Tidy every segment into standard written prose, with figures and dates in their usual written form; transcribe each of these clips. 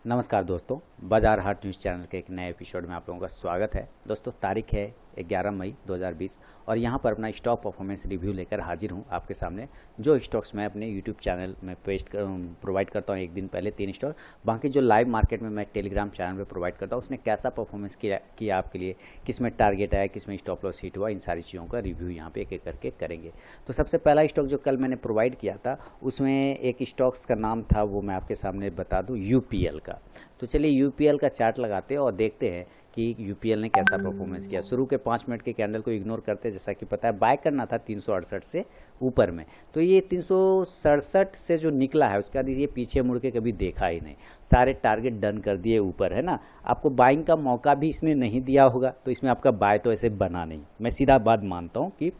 नमस्कार दोस्तों, बाजार हाट न्यूज़ चैनल के एक नए एपिसोड में आप लोगों का स्वागत है। दोस्तों, तारीख है 11 मई 2020 और यहाँ पर अपना स्टॉक परफॉर्मेंस रिव्यू लेकर हाजिर हूँ आपके सामने। जो स्टॉक्स मैं अपने यूट्यूब चैनल में प्रोवाइड करता हूँ एक दिन पहले 3 स्टॉक, बाकी जो लाइव मार्केट में मैं टेलीग्राम चैनल पर प्रोवाइड करता हूँ उसने कैसा परफॉर्मेंस किया आपके लिए, किस में टारगेट आया, किस में स्टॉप लॉस हिट हुआ, इन सारी चीज़ों का रिव्यू यहाँ पे एक एक करके करेंगे। तो सबसे पहला स्टॉक जो कल मैंने प्रोवाइड किया था उसमें एक स्टॉक्स का नाम था, वो मैं आपके सामने बता दूँ, यूपीएल का। तो चलिए यूपीएल का चार्ट लगाते हैं और देखते हैं कि यूपीएल ने कैसा परफॉर्मेंस किया। शुरू के 5 मिनट के कैंडल को इग्नोर करते हैं, जैसा कि पता है बाय करना था 368 से ऊपर में। तो ये 367 से जो निकला है उसके बाद ये पीछे मुड़ के कभी देखा ही नहीं, सारे टारगेट डन कर दिए ऊपर, है ना। आपको बाइंग का मौका भी इसने नहीं दिया होगा, तो इसमें आपका बाय तो ऐसे बना नहीं। मैं सीधा बात मानता हूँ कि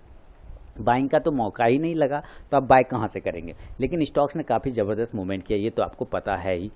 बाइंग का तो मौका ही नहीं लगा, तो आप बाय कहाँ से करेंगे। लेकिन स्टॉक्स ने काफ़ी ज़बरदस्त मूवमेंट किया, ये तो आपको पता है ही।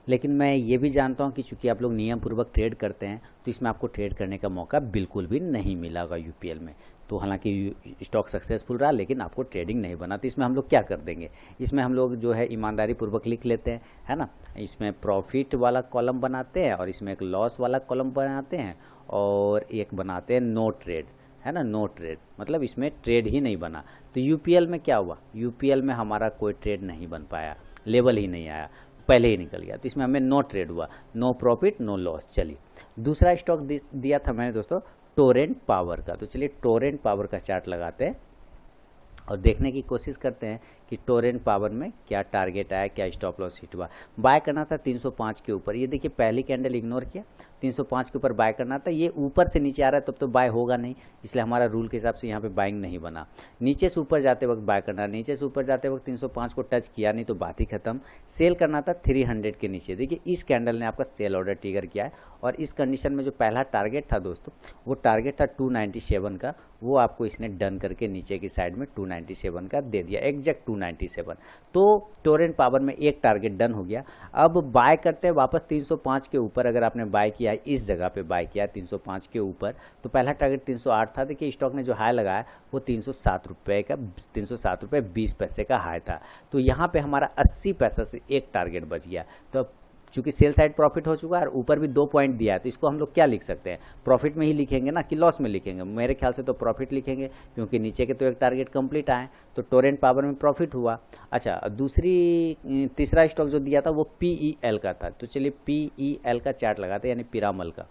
लेकिन मैं ये भी जानता हूँ कि चूंकि आप लोग नियम पूर्वक ट्रेड करते हैं तो इसमें आपको ट्रेड करने का मौका बिल्कुल भी नहीं मिला होगा यूपीएल में। तो हालांकि स्टॉक सक्सेसफुल रहा लेकिन आपको ट्रेडिंग नहीं बना, तो इसमें हम लोग क्या कर देंगे, इसमें हम लोग जो है ईमानदारी पूर्वक लिख लेते हैं, है ना। इसमें प्रॉफिट वाला कॉलम बनाते हैं और इसमें एक लॉस वाला कॉलम बनाते हैं और एक बनाते हैं नो ट्रेड, है ना। नो ट्रेड मतलब इसमें ट्रेड ही नहीं बना। तो यूपीएल में क्या हुआ, यूपीएल में हमारा कोई ट्रेड नहीं बन पाया, लेवल ही नहीं आया, पहले ही निकल गया। तो इसमें हमें नो ट्रेड हुआ, नो प्रॉफिट नो लॉस। चलिए दूसरा स्टॉक दिया था मैंने दोस्तों टोरेंट पावर का। तो चलिए टोरेंट पावर का चार्ट लगाते हैं और देखने की कोशिश करते हैं कि टोरेंट पावर में क्या टारगेट आया, क्या स्टॉप लॉस हिट हुआ। बाय करना था 305 के ऊपर, ये देखिए पहली कैंडल इग्नोर किया, 305 के ऊपर बाय करना था। ये ऊपर से नीचे आ रहा है तब तो बाय होगा नहीं, इसलिए हमारा रूल के हिसाब से यहाँ पे बाइंग नहीं बना। नीचे से ऊपर जाते वक्त बाय करना, नीचे से ऊपर जाते वक्त 305 को टच किया नहीं तो बात ही खत्म। सेल करना था 300 के नीचे। देखिए इस कैंडल ने आपका सेल ऑर्डर ट्रिगर किया है और इस कंडीशन में जो पहला टारगेट था दोस्तों, वो टारगेट था 297 का, वो आपको इसने डन करके नीचे की साइड में 297 का दे दिया, एग्जैक्ट 297। तो टोरेंट पावर में एक टारगेट डन हो गया। अब बाय करते हैं वापस 305 के ऊपर। अगर आपने बाय किया है इस जगह पे, बाय किया है 305 के ऊपर, तो पहला टारगेट 308 था। देखिए स्टॉक ने जो हाई लगाया वो 307 रुपए का, 307 रुपए 20 पैसे का हाई था। तो यहाँ पे हमारा 80 पैसा से एक टारगेट बच गया। तो चूंकि सेल साइड प्रॉफिट हो चुका है और ऊपर भी 2 पॉइंट दिया है, तो इसको हम लोग क्या लिख सकते हैं, प्रॉफिट में ही लिखेंगे ना कि लॉस में लिखेंगे। मेरे ख्याल से तो प्रॉफिट लिखेंगे क्योंकि नीचे के तो एक टारगेट कंप्लीट आए, तो टोरेंट पावर में प्रॉफिट हुआ। अच्छा तीसरा स्टॉक जो दिया था वो पीईएल का था। तो चलिए पीईएल का चार्ट लगाते हैं, यानी पिरामल का।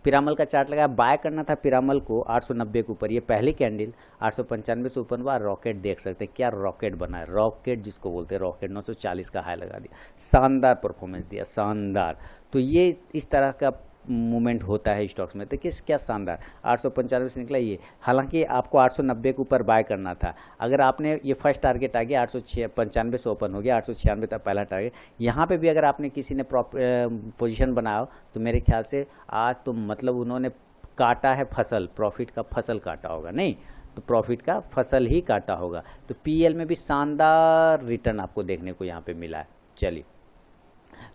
पिरामल का चार्ट लगाया, बाय करना था पिरामल को 890 के ऊपर। ये पहली कैंडल 895 से ओपन हुआ, रॉकेट देख सकते हैं, क्या रॉकेट बना है, रॉकेट जिसको बोलते हैं रॉकेट, 940 का हाई लगा दिया, शानदार परफॉर्मेंस दिया, शानदार। तो ये इस तरह का मूवमेंट होता है स्टॉक्स में। तो किस क्या शानदार 895 से निकला ये। हालांकि आपको 890 के ऊपर बाय करना था। अगर आपने ये फर्स्ट टारगेट आ गया 895 से ओपन हो गया, 896 तक पहला टारगेट। यहाँ पे भी अगर आपने किसी ने पोजीशन बनाया हो तो मेरे ख्याल से आज तो मतलब उन्होंने काटा है फसल, प्रॉफिट का फसल काटा होगा, नहीं तो प्रॉफिट का फसल ही काटा होगा। तो पीएल में भी शानदार रिटर्न आपको देखने को यहाँ पे मिला है। चलिए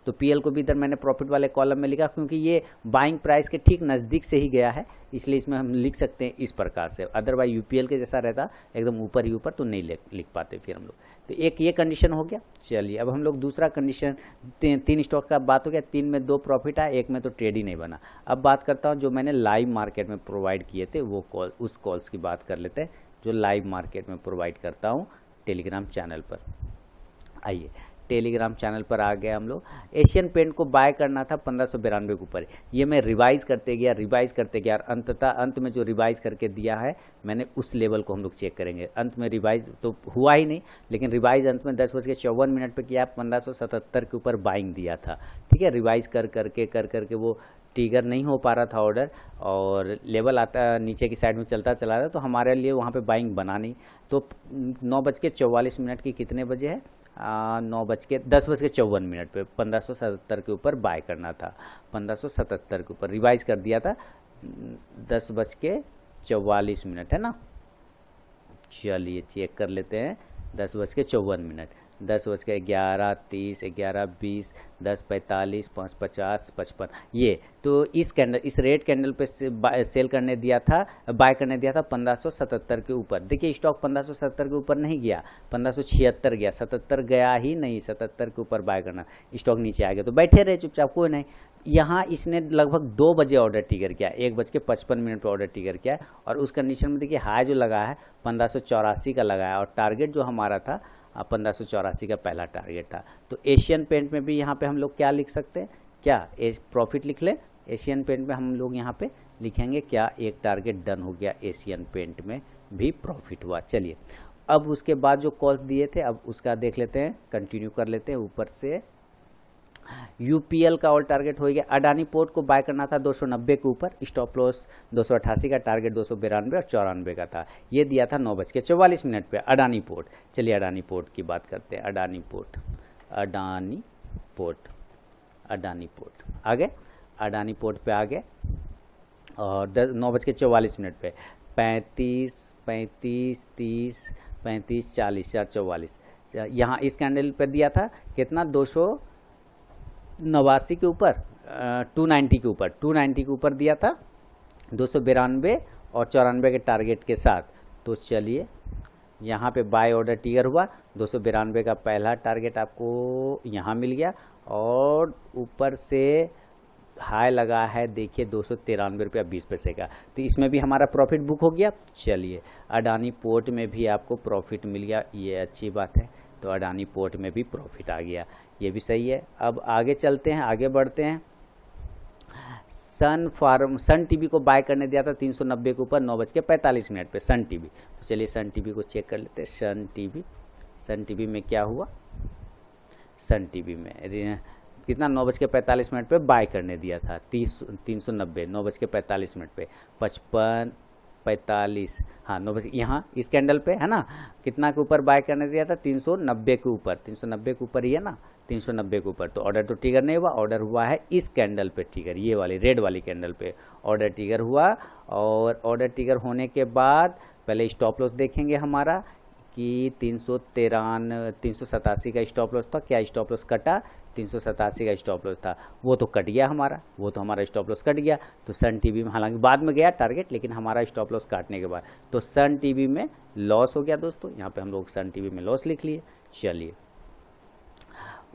तो पीएल को भी इधर मैंने प्रॉफिट वाले कॉलम में लिखा क्योंकि ये बाइंग प्राइस के ठीक नज़दीक से ही गया है, इसलिए इसमें हम लिख सकते हैं इस प्रकार से। अदरवाइज यूपीएल के जैसा रहता एकदम ऊपर ही ऊपर तो नहीं लिख पाते फिर हम लोग। तो एक ये कंडीशन हो गया। चलिए अब हम लोग दूसरा कंडीशन, 3 स्टॉक का बात हो गया, 3 में 2 प्रॉफिट आया, एक में तो ट्रेड ही नहीं बना। अब बात करता हूँ जो मैंने लाइव मार्केट में प्रोवाइड किए थे वो कॉल, उस कॉल्स की बात कर लेते हैं जो लाइव मार्केट में प्रोवाइड करता हूँ टेलीग्राम चैनल पर। आइए टेलीग्राम चैनल पर आ गए हम लोग। एशियन पेंट को बाय करना था 1592 के ऊपर, ये मैं रिवाइज करते गया और अंततः अंत में जो रिवाइज करके दिया है मैंने उस लेवल को हम लोग चेक करेंगे। अंत में रिवाइज तो हुआ ही नहीं, लेकिन रिवाइज अंत में 10:54 पे किया, 1577 के ऊपर बाइंग दिया था। ठीक है, रिवाइज कर करके वो ट्रिगर नहीं हो पा रहा था ऑर्डर और लेवल आता नीचे की साइड में चलता चला रहा, तो हमारे लिए वहाँ पे बाइंग बना नहीं। तो 9:44 की कितने बजे है, 10:54 पे 1577 के ऊपर बाय करना था। 1577 के ऊपर रिवाइज कर दिया था, 10:44 है ना। चलिए चेक कर लेते हैं, 10:54। 10:11, 30, 11:20, 10:45, 5:50, 55। ये तो इस कैंडल, इस रेड कैंडल पे सेल करने दिया था, बाय करने दिया था 1577 के ऊपर। देखिए स्टॉक 1577 के ऊपर नहीं गया, 1576 गया, 77 गया ही नहीं, 77 के ऊपर बाय करना, स्टॉक नीचे आ गया तो बैठे रहे चुपचाप, कोई नहीं। यहाँ इसने लगभग 2 बजे ऑर्डर ट्रिगर किया, 1:55 पे ऑर्डर ट्रिगर किया और उस कंडीशन में देखिए हाई जो लगा है 1584 का लगाया और टारगेट जो हमारा था 1584 का पहला टारगेट था। तो एशियन पेंट में भी यहाँ पे हम लोग क्या लिख सकते हैं, क्या प्रॉफिट लिख ले। एशियन पेंट में हम लोग यहाँ पे लिखेंगे क्या, एक टारगेट डन हो गया, एशियन पेंट में भी प्रॉफिट हुआ। चलिए अब उसके बाद जो कॉस्ट दिए थे अब उसका देख लेते हैं, कंटिन्यू कर लेते हैं ऊपर से। यूपीएल का ऑल टारगेट हो गया। अडानी पोर्ट को बाय करना था 290 के ऊपर, स्टॉप लॉस 288 का, टारगेट 292 और 94 का था। ये दिया था 9:44 पे अडानी पोर्ट। चलिए अडानी पोर्ट की बात करते हैं। Adani port, Adani port, Adani port आगे, अडानी पोर्ट पे आगे और 9:44 पे 35, 35, 30, 35, 40, 44। यहाँ इस कैंडल पे दिया था कितना, 289 के ऊपर, 290 के ऊपर, 290 के ऊपर दिया था, 292 और 94 के टारगेट के साथ। तो चलिए यहाँ पे बाय ऑर्डर ट्रिगर हुआ, 292 का पहला टारगेट आपको यहाँ मिल गया और ऊपर से हाई लगा है देखिए 293 रुपया 20 पैसे का, तो इसमें भी हमारा प्रॉफिट बुक हो गया। चलिए अडानी पोर्ट में भी आपको प्रॉफिट मिल गया, ये अच्छी बात है। तो अडानी पोर्ट में भी प्रॉफिट आ गया, ये भी सही है। अब आगे चलते हैं, आगे बढ़ते हैं। सन टीवी को बाय करने दिया था 390 के ऊपर 9:45 पे सन टीवी। तो चलिए सन टीवी को चेक कर लेते हैं। सन टीवी में क्या हुआ, सन टीवी में कितना, 9:45 पे बाय करने दिया था 390, 9:45 पे 55, 45, हाँ 9 यहाँ इस कैंडल पे है ना, कितना के ऊपर बाय करने दिया था, 390 के ऊपर, 390 के ऊपर ही है ना, 390 के ऊपर। तो ऑर्डर तो ट्रिगर नहीं हुआ, ऑर्डर हुआ है इस कैंडल पे ट्रिगर, ये वाली रेड वाली कैंडल पे ऑर्डर ट्रिगर हुआ। और ऑर्डर ट्रिगर होने के बाद पहले स्टॉप लॉस देखेंगे हमारा कि 387 का स्टॉप लॉस था, क्या स्टॉप लॉस कटा, 387 का स्टॉप लॉस था, वो तो कट गया हमारा, वो तो हमारा स्टॉप लॉस कट गया। तो सन टीवी में हालांकि बाद में गया टारगेट, लेकिन हमारा स्टॉप लॉस काटने के बाद तो सन टीवी में लॉस हो गया दोस्तों, यहाँ पे हम लोग सन टीवी में लॉस लिख लिए। चलिए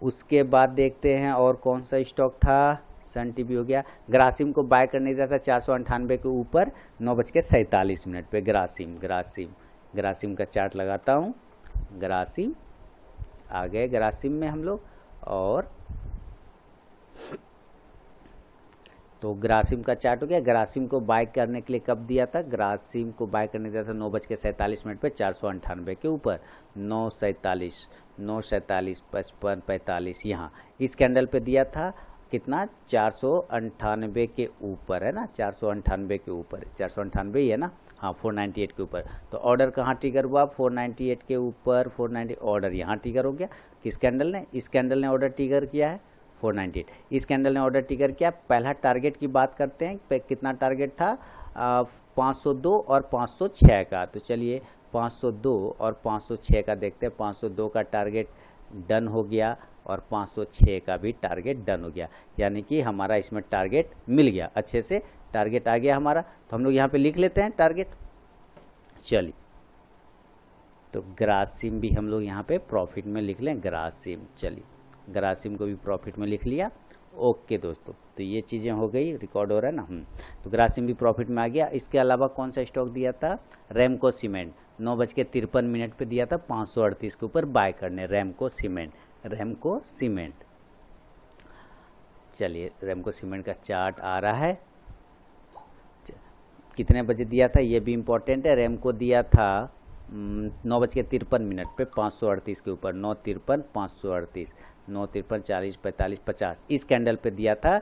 उसके बाद देखते हैं और कौन सा स्टॉक था, सन टीवी हो गया। ग्रासिम को बाय करने दिया था 498 के ऊपर 9:47 पे। ग्रासिम का चार्ट लगाता हूँ, ग्रासिम आ गए, ग्रासिम में हम लोग। और तो ग्रासिम का चार्ट हो गया। ग्रासिम को बाय करने के लिए कब दिया था, ग्रासिम को बाय करने दिया था 9:47 पे 498 के ऊपर, 9:47, 55, 45, यहाँ इस कैंडल पे दिया था कितना, 498 के ऊपर है ना, 498 के ऊपर, 498 ही है ना, हाँ 498 के ऊपर। तो ऑर्डर कहाँ ट्रिगर हुआ, 498 के ऊपर, 490 ऑर्डर यहाँ ट्रिगर हो गया। किस कैंडल ने, इस कैंडल ने ऑर्डर ट्रिगर किया है 498, इस कैंडल ने ऑर्डर ट्रिगर किया। पहला टारगेट की बात करते हैं, कितना टारगेट था, 502 और 506 का। तो चलिए 502 और 506 का देखते हैं। 502 का टारगेट डन हो गया और 506 का भी टारगेट डन हो गया, यानी कि हमारा इसमें टारगेट मिल गया, अच्छे से टारगेट आ गया हमारा। तो हम लोग यहाँ पे लिख लेते हैं टारगेट। चलिए तो ग्रासिम भी हम लोग यहाँ पे प्रॉफिट में लिख लें, ग्रासिम। चलिए ग्रासिम को भी प्रॉफिट में लिख लिया। ओके दोस्तों, तो ये चीज़ें हो गई, रिकॉर्ड हो रहा है ना। तो ग्रासिम भी प्रॉफिट में आ गया। इसके अलावा कौन सा स्टॉक दिया था, रेमको सीमेंट, 9:53 पे दिया था 538 के ऊपर बाय करने, रेमको सीमेंट। चलिए रेमको सीमेंट का चार्ट आ रहा है, कितने बजे दिया था ये भी इंपॉर्टेंट है। रेमको दिया था 9:53 पे 538 के ऊपर, 9:53, 538, 9:53, 40, 45, 50 इस कैंडल पे दिया था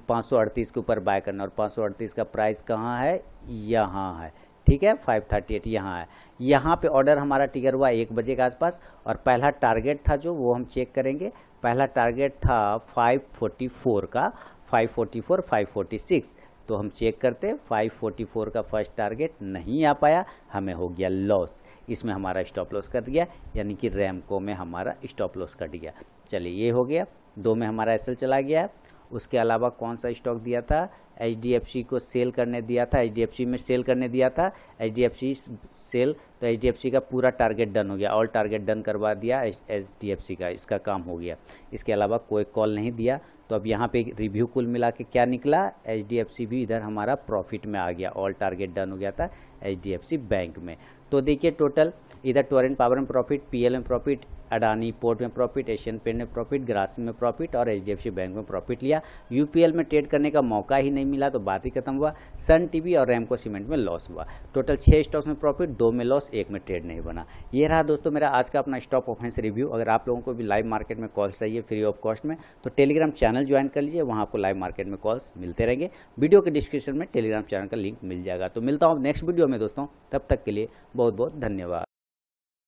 538 के ऊपर बाय करना। और 538 का प्राइस कहाँ है, यहाँ है, ठीक है, 538 यहाँ है। यहाँ पे ऑर्डर हमारा ट्रिगर हुआ 1 बजे के आसपास और पहला टारगेट था जो, वो हम चेक करेंगे। पहला टारगेट था 544 का, 544, 546। तो हम चेक करते, 544 का फर्स्ट टारगेट नहीं आ पाया, हमें हो गया लॉस। इसमें हमारा स्टॉप लॉस कट गया, यानी कि रैमको में हमारा स्टॉप लॉस कट गया। चलिए ये हो गया, 2 में हमारा एसएल चला गया। उसके अलावा कौन सा स्टॉक दिया था, एचडीएफसी को सेल करने दिया था, एचडीएफसी में सेल करने दिया था, एचडीएफसी सेल, तो एचडीएफसी का पूरा टारगेट डन हो गया, ऑल टारगेट डन करवा दिया एचडीएफसी का, इसका काम हो गया। इसके अलावा कोई कॉल नहीं दिया। तो अब यहाँ पे रिव्यू कुल मिला के क्या निकला, एचडीएफसी भी इधर हमारा प्रॉफिट में आ गया, ऑल टारगेट डन हो गया था एचडीएफसी बैंक में। तो देखिए टोटल इधर टोरेंट पावर में प्रॉफिट, पीएल में प्रॉफिट, अडानी पोर्ट में प्रॉफिट, एशियन पेंट में प्रॉफिट, ग्रासिम में प्रॉफिट और एचडीएफसी बैंक में प्रॉफिट लिया। यूपीएल में ट्रेड करने का मौका ही नहीं मिला तो बात ही खत्म हुआ। सन टीवी और रैमको सीमेंट में लॉस हुआ। टोटल 6 स्टॉक्स में प्रॉफिट, 2 में लॉस, 1 में ट्रेड नहीं बना। ये रहा दोस्तों मेरा आज का अपना स्टॉक परफॉर्मेंस रिव्यू। अगर आप लोगों को भी लाइव मार्केट में कॉल्स चाहिए फ्री ऑफ कॉस्ट में तो टेलीग्राम चैनल ज्वाइन कर लीजिए, वहाँ आपको लाइव मार्केट में कॉल्स मिलते रहेंगे। वीडियो के डिस्क्रिप्शन में टेलीग्राम चैनल का लिंक मिल जाएगा। तो मिलता हूँ नेक्स्ट वीडियो में दोस्तों, तब तक के लिए बहुत बहुत धन्यवाद।